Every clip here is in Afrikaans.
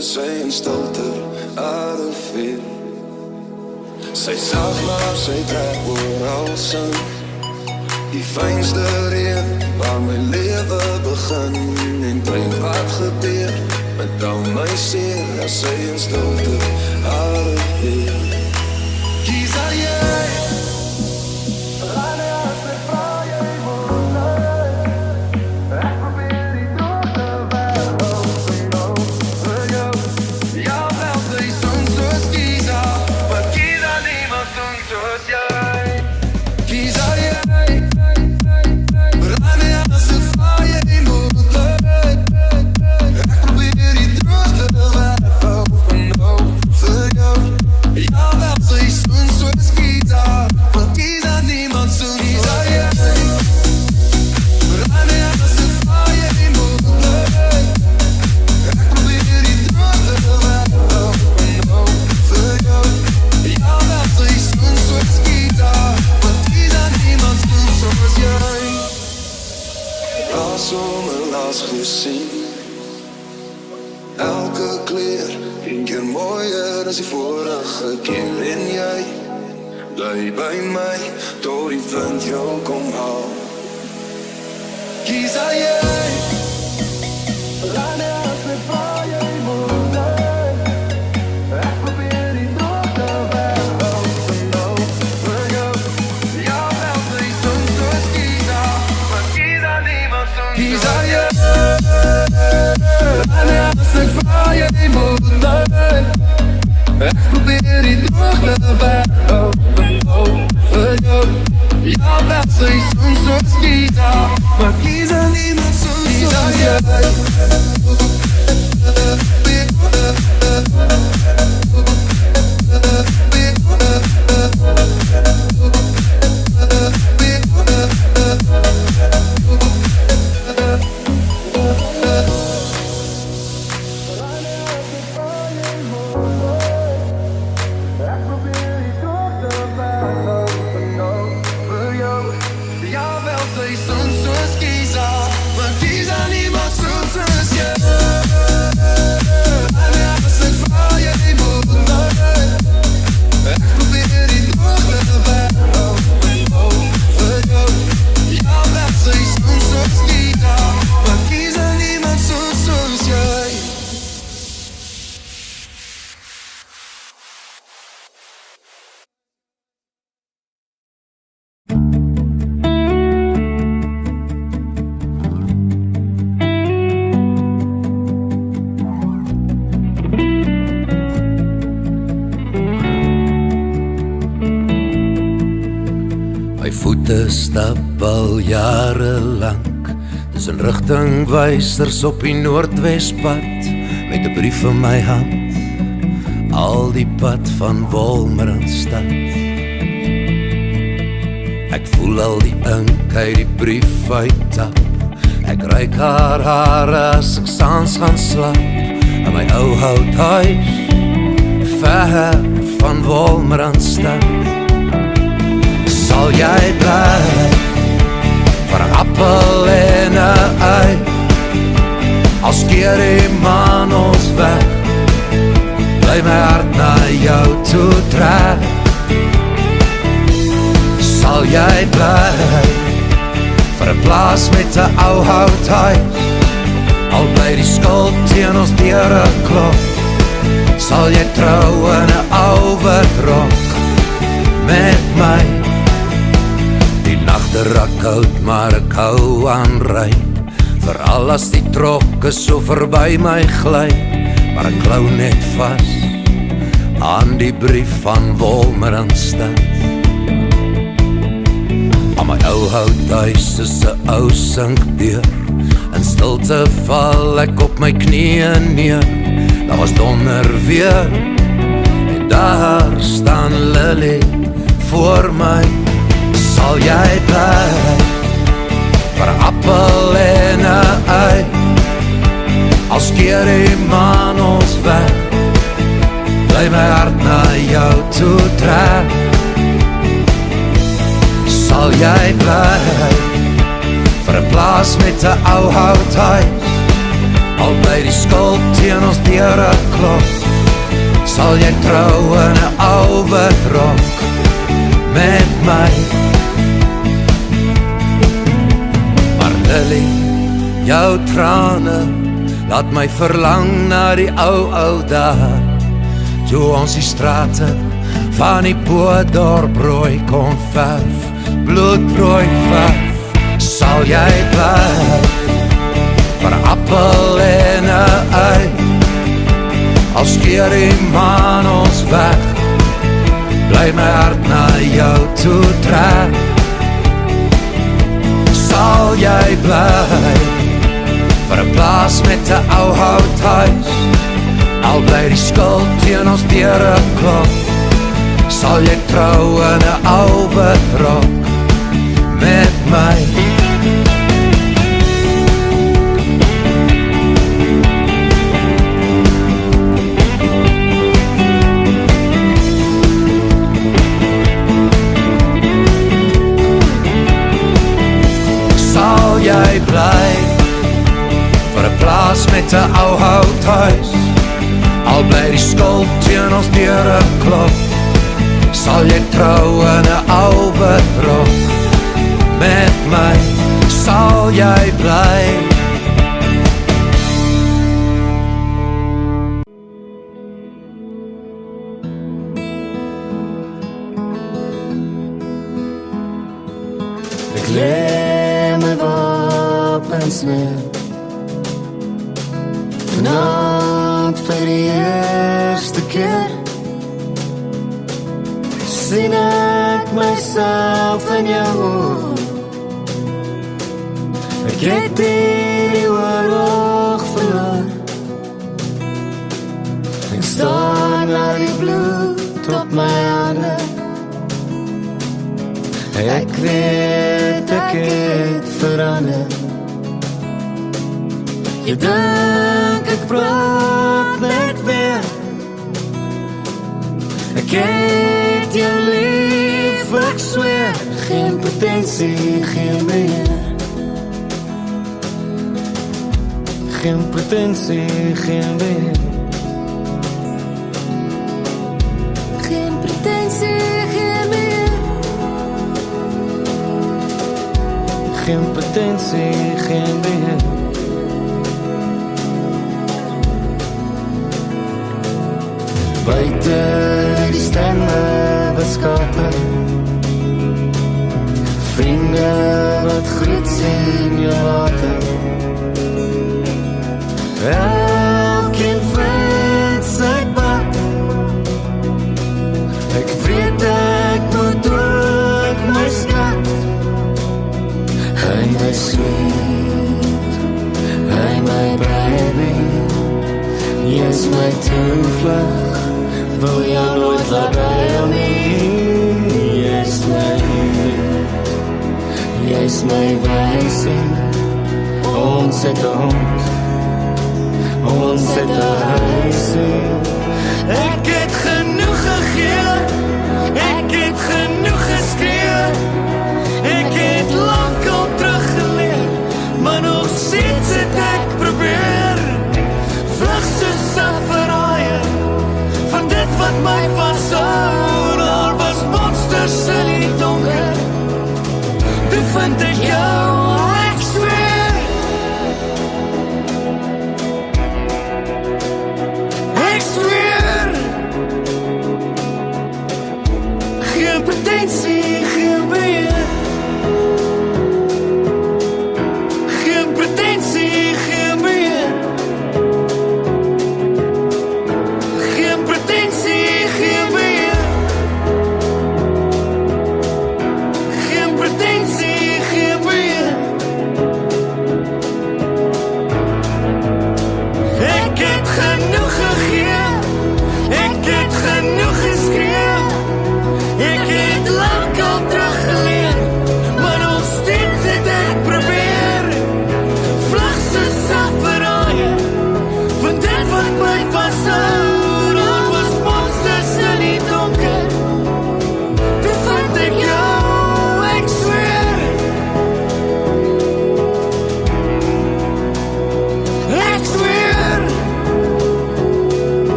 sy in stilte arriveer. Sy sag maar sy trek oral sin, die fynste reën waar my lewe begin, en drink wat gebeur, met al my seer as sy in stilte arriveer. Kies aan jy, rane as ek vraag jy moet leid, ek probeer die droogte weg, vir jou, ja wel sy soms soos kies aan, maar kies aan niemand soms soos jy. Kies aan jy, rane as ek vraag jy moet leid, ek probeer die droogte weg, vir jou, ja wel sy soms soos kies aan, maar kies aan niemand soms soos jy. Rane as ek vraag jy moet leid, ek probeer die droogte weg, vir jou, ja wel sy soms soos kies aan, maar kies aan niemand soms soos jy. Laas om en laas gesien, elke kleur, een keer mooier as die vorige keer, en jy bly by my, tot die wind jou kom haal. Kies aan jy, rane as ek vraag jy moet leid, ek probeer die droogte weg, vir jou, ja wel sy soms soos kies aan, maar kies aan niemand soms. Kies aan jy, rane as ek vraag jy moet leid, ek probeer die droogte weg, vir jou, ja wel sy soms soos kies aan, maar kies aan niemand soms soos jy. Stap al jare lank, dis 'n rigtingwysers op die Noordwespad, met 'n brief in my hand, al die pad van Wolmaranstad. Ek voel al die ink uit die brief uittap, ek ruik haar hare as ek saans gaan slaap, in my ou houthuis, ver van Wolmaranstad. Sal jy bly vir 'n appel en 'n ei, als keer die maan ons weg, bly my hart na jou toe trek. Sal jy bly vir 'n plaas met 'n ou houthuis, al bly die skuld teen ons deure klop, sal jy trou in 'n ou wit rok met my. Die nagte raak koud, maar ek hou aan ry, veral as die trokke so verby my gly, maar ek klou net vas aan die brief van Wolmaranstad. Aan my ou houthuis is 'n ou sinkdeur, in stilte val ek op my knieën neer, daar was donder weer, en daar staan Lily voor my. Sal jy bly vir 'n appel en 'n ei, als keer die maan ons weg, bly my hart na jou toe trek. Sal jy bly vir 'n plaas met 'n ou houthuis, Al bly die skuld teen ons deure klop, sal jy trou in 'n ou wit rok met my. Maar Lily, jou trane laat my verlang na die ou dae, toe ons die strate van die Boedorp rooi kon verf, bloedrooi verf. Sal jy bly vir 'n appel en 'n ei, al skeer die maan ons weg, bly my hart na jou toe trek. Sal jy bly vir 'n plaas met 'n ou houthuis, al bly die skuld teen ons deure klop, sal jy trou in 'n ou wit rok met my. Sal jy bly vir 'n plaas met 'n ou houthuis, al bly die skuld teen ons deure klop, sal jy trou in 'n ou wit rok met my. Sal jy bly. Ek lê my wapens neer, vanavond vir die eerste keer sien ek myself in jou oor. Ek het die oorlog verloor, ek staan na die bloed op my hande. Ek weet ek het verander. Jy dink ek praat net weer, ek het jou lief, ek sweer, geen pretensie, geen beheer. Geen pretensie, geen beheer. Geen pretensie, geen beheer. Geen pretensie, geen beheer. Buiten die stemme wat skater, vriende wat groet sien jou water. Elkeen vind sy pad, ek weet ek moet ook my skat. Hy my sweet, hy my baby, jy is my toevlug, wil jou nooit laat huil nie. Jy is my lief, jy is my wysie, ons het 'n hond, ons het 'n huisie. Ek het genoeg gegee, ek het genoeg geskree, ek het lank al teruggeleer, maar nog steeds het ek probeer vlug soos 'n verraaier van dit wat my vashou. Daar was monsters in die donker, toe vind ek jou, ek sweer.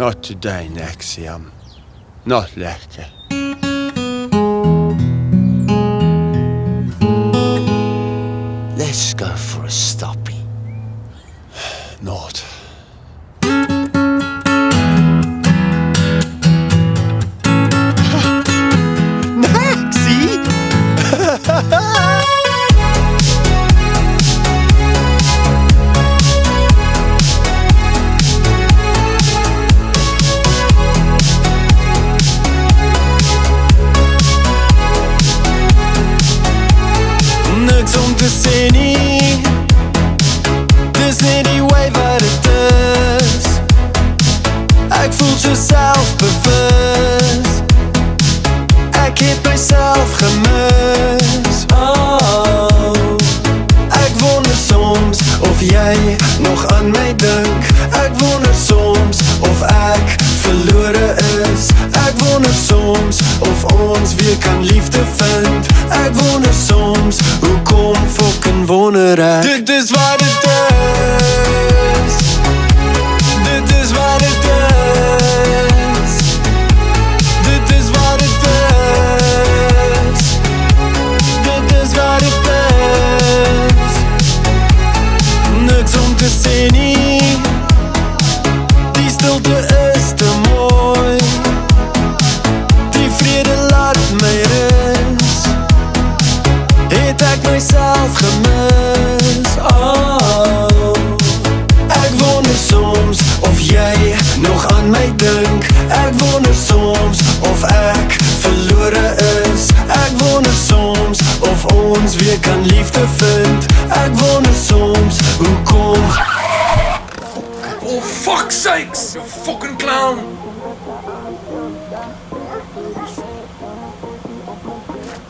Not today, Naxi. I'm not lekker. Let's go for a stoppie. Not. Niks om te sê nie. Dis net die way wat het is. Ek voel so selfbewus. Ek het myself gemis. Oh, ek wonder soms of jy nog aan my dink. Ek wonder soms of ek verlore is. Ek wonder soms of ons weer kan liefde vind. Ek wonder soms, hoekom fucking wonder ek? Dit is wat het is. Dit is wat het is. Dit is wat het is. Dit is wat het is. Niks om te sê nie. Die stilte is te mooi. Die vrede laat my rus. Het ek myself gemis. Oh, ek wonder soms of jy nog aan my dink. Ek wonder soms of ek verlore is. Ek wonder soms of ons weer kan liefde vind. Ek wonder soms, hoekom? For fuck's sakes, you fucking clown!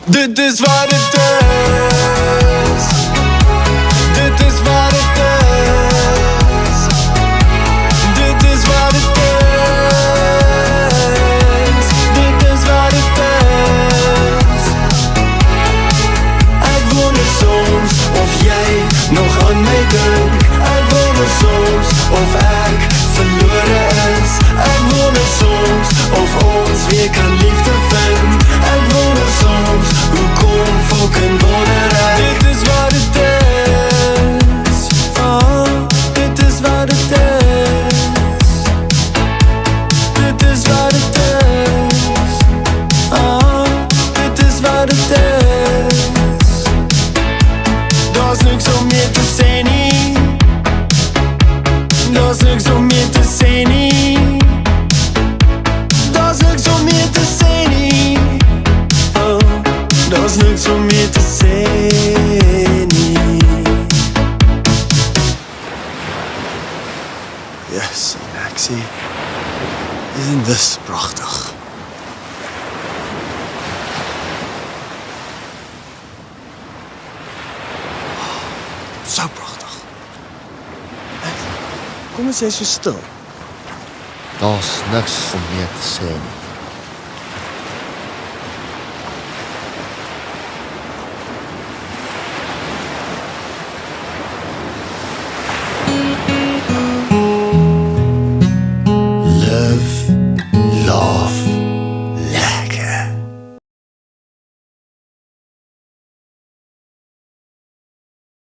Dit is wat het is. Dit is wat het is. Dit is wat het is. Dit is wat het is. Ek wonder soms of jy nog aan my dink. Ek wonder soms of ek verlore is. Ek wonder soms of ons weer kan liefde vind. Ek wonder soms, hoekom fucking wonder ek? Dit is wat het is. Oh, dit is wat het is. Dit is wat het is. Oh, dit is wat het is. Daar's niks om meer te sê nie. Daar's niks om meer te sê nie. Daar's niks om meer te sê nie. Oh, daar's niks om meer te sê nie. Yes, Naxi. Isn't this prachtig? So prachtig. Kom eens jy so stil. Daar's niks om meer te sê nie.